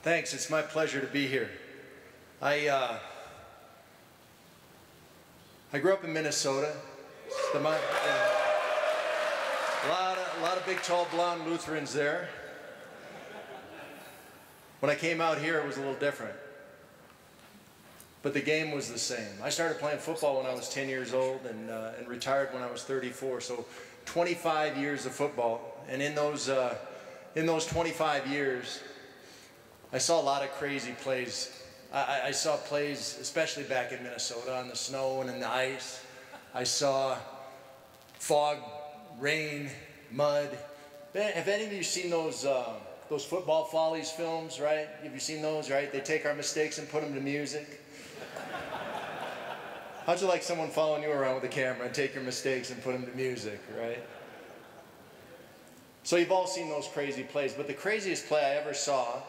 Thanks, it's my pleasure to be here. I grew up in Minnesota. A lot of big, tall, blonde Lutherans there. When I came out here, it was a little different. But the game was the same. I started playing football when I was 10 years old and retired when I was 34. So 25 years of football. And in those 25 years, I saw a lot of crazy plays. I saw plays, especially back in Minnesota, on the snow and in the ice. I saw fog, rain, mud. Have any of you seen those Football Follies films, right? Have you seen those, right? They take our mistakes and put them to music. How'd you like someone following you around with a camera and take your mistakes and put them to music, right? So you've all seen those crazy plays, but the craziest play I ever saw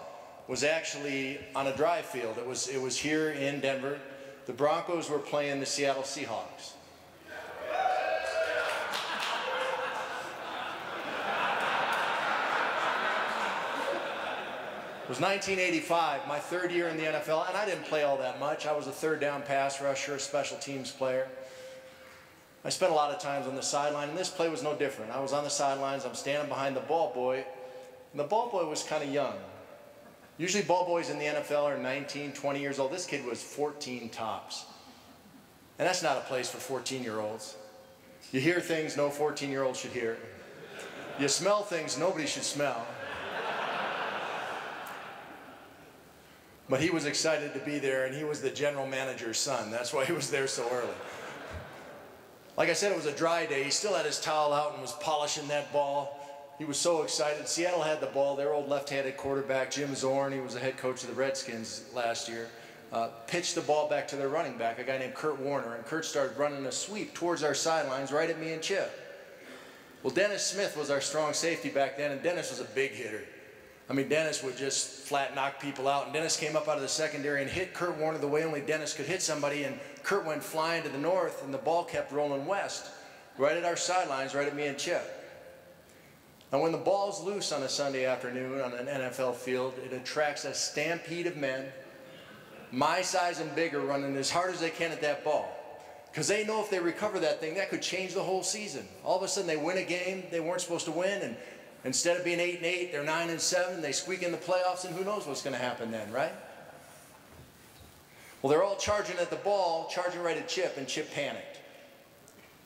was actually on a drive field. It was here in Denver. The Broncos were playing the Seattle Seahawks. It was 1985, my third year in the NFL, and I didn't play all that much. I was a third down pass rusher, a special teams player. I spent a lot of times on the sideline, and this play was no different. I was on the sidelines, I'm standing behind the ball boy, and the ball boy was kind of young. Usually ball boys in the NFL are 19, 20 years old. This kid was 14 tops. And that's not a place for 14-year-olds. You hear things no 14-year-old should hear. You smell things nobody should smell. But he was excited to be there, and he was the general manager's son. That's why he was there so early. Like I said, it was a dry day. He still had his towel out and was polishing that ball. He was so excited. Seattle had the ball. Their old left-handed quarterback, Jim Zorn, he was the head coach of the Redskins last year, pitched the ball back to their running back, a guy named Kurt Warner, and Kurt started running a sweep towards our sidelines right at me and Chip. Well, Dennis Smith was our strong safety back then, and Dennis was a big hitter. I mean, Dennis would just flat knock people out, and Dennis came up out of the secondary and hit Kurt Warner the way only Dennis could hit somebody, and Kurt went flying to the north, and the ball kept rolling west, right at our sidelines, right at me and Chip. Now, when the ball's loose on a Sunday afternoon on an NFL field, it attracts a stampede of men, my size and bigger, running as hard as they can at that ball. Because they know if they recover that thing, that could change the whole season. All of a sudden, they win a game they weren't supposed to win, and instead of being 8-8, they're 9-7, they squeak in the playoffs, and who knows what's going to happen then, right? Well, they're all charging at the ball, charging right at Chip, and Chip panicked.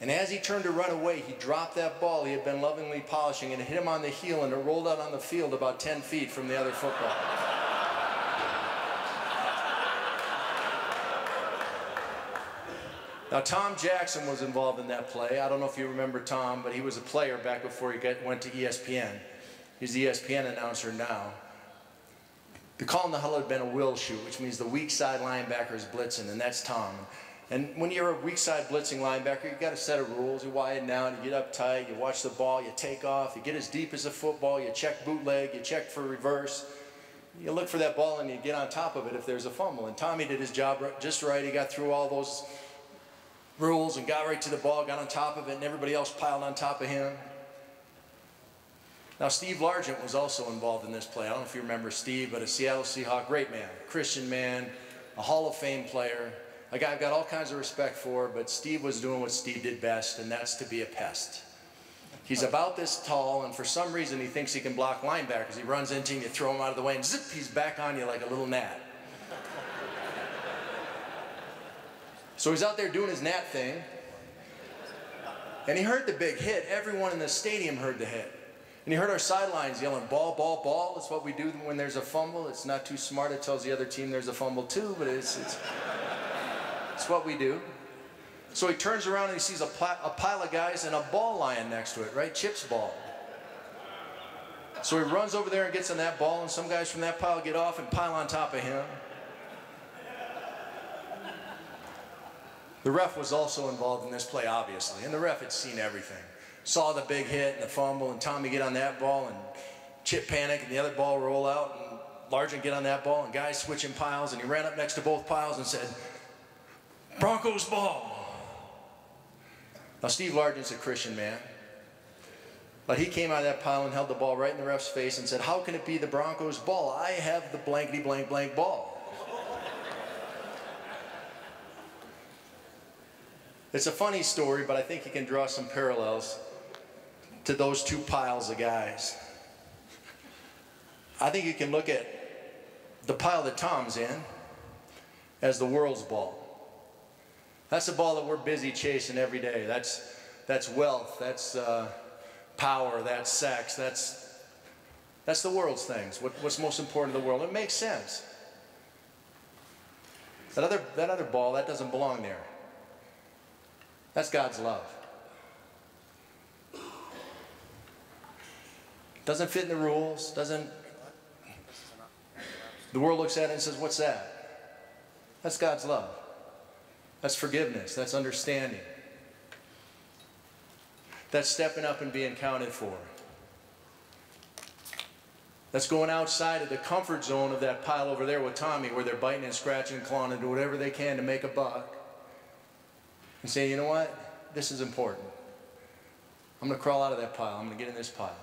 And as he turned to run away, he dropped that ball he had been lovingly polishing, and it hit him on the heel, and it rolled out on the field about 10 feet from the other football. Now, Tom Jackson was involved in that play. I don't know if you remember Tom, but he was a player back before he went to ESPN. He's the ESPN announcer now. The call in the huddle had been a will shoot, which means the weak side linebacker is blitzing, and that's Tom. And when you're a weak side blitzing linebacker, you've got a set of rules. You widen down, you get up tight, you watch the ball, you take off, you get as deep as a football, you check bootleg, you check for reverse. You look for that ball and you get on top of it if there's a fumble. And Tommy did his job just right. He got through all those rules and got right to the ball, got on top of it, and everybody else piled on top of him. Now, Steve Largent was also involved in this play. I don't know if you remember Steve, but a Seattle Seahawk, great man, Christian man, a Hall of Fame player, a guy I've got all kinds of respect for, but Steve was doing what Steve did best, and that's to be a pest. He's about this tall, and for some reason he thinks he can block linebackers. He runs into you, you throw him out of the way, and zip, he's back on you like a little gnat. So he's out there doing his gnat thing, and he heard the big hit. Everyone in the stadium heard the hit. And he heard our sidelines yelling, ball, ball, ball. That's what we do when there's a fumble. It's not too smart. It tells the other team there's a fumble too, but it's what we do. So he turns around and he sees a pile of guys and a ball lying next to it, right? Chip's ball. So he runs over there and gets on that ball, and some guys from that pile get off and pile on top of him. The ref was also involved in this play, obviously, and the ref had seen everything. Saw the big hit and the fumble, and Tommy get on that ball, and Chip panic, and the other ball roll out, and Largent get on that ball, and guys switching piles, and he ran up next to both piles and said, Broncos ball. Now, Steve Largent's a Christian man. But he came out of that pile and held the ball right in the ref's face and said, "How can it be the Broncos' ball? I have the blankety blank blank ball." It's a funny story, but I think you can draw some parallels to those two piles of guys. I think you can look at the pile that Tom's in as the world's ball. That's the ball that we're busy chasing every day. That's wealth, that's power, that's sex, that's the world's things. What's most important to the world? It makes sense. That other ball, that doesn't belong there. That's God's love. Doesn't fit in the rules, doesn't. The world looks at it and says, "What's that?" That's God's love. That's forgiveness, that's understanding. That's stepping up and being counted for. That's going outside of the comfort zone of that pile over there with Tommy, where they're biting and scratching and clawing and do whatever they can to make a buck. And say, "You know what? This is important. I'm going to crawl out of that pile. I'm going to get in this pile."